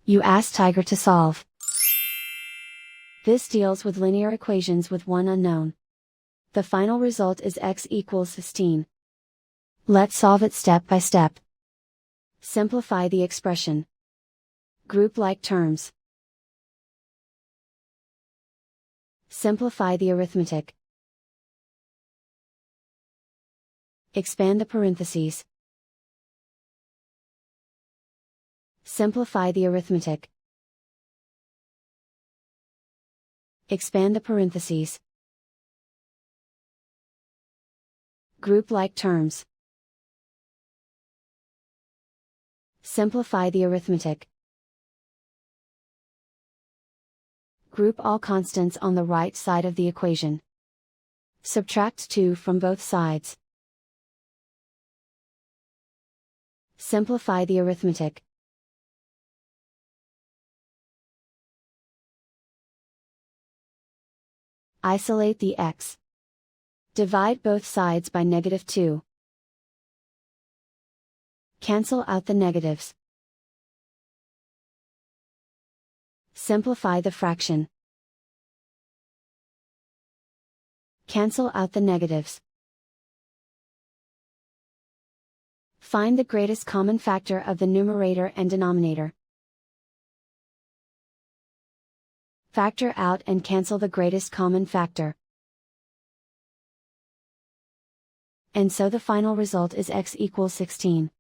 You ask Tiger to solve. This deals with linear equations with one unknown. The final result is x equals 16. Let's solve it step by step. Simplify the expression. Group like terms. Simplify the arithmetic. Expand the parentheses. Simplify the arithmetic. Expand the parentheses. Group like terms. Simplify the arithmetic. Group all constants on the right side of the equation. Subtract 2 from both sides. Simplify the arithmetic. Isolate the x. Divide both sides by -2. Cancel out the negatives. Simplify the fraction. Cancel out the negatives. Find the greatest common factor of the numerator and denominator. Factor out and cancel the greatest common factor. And so the final result is x equals 16.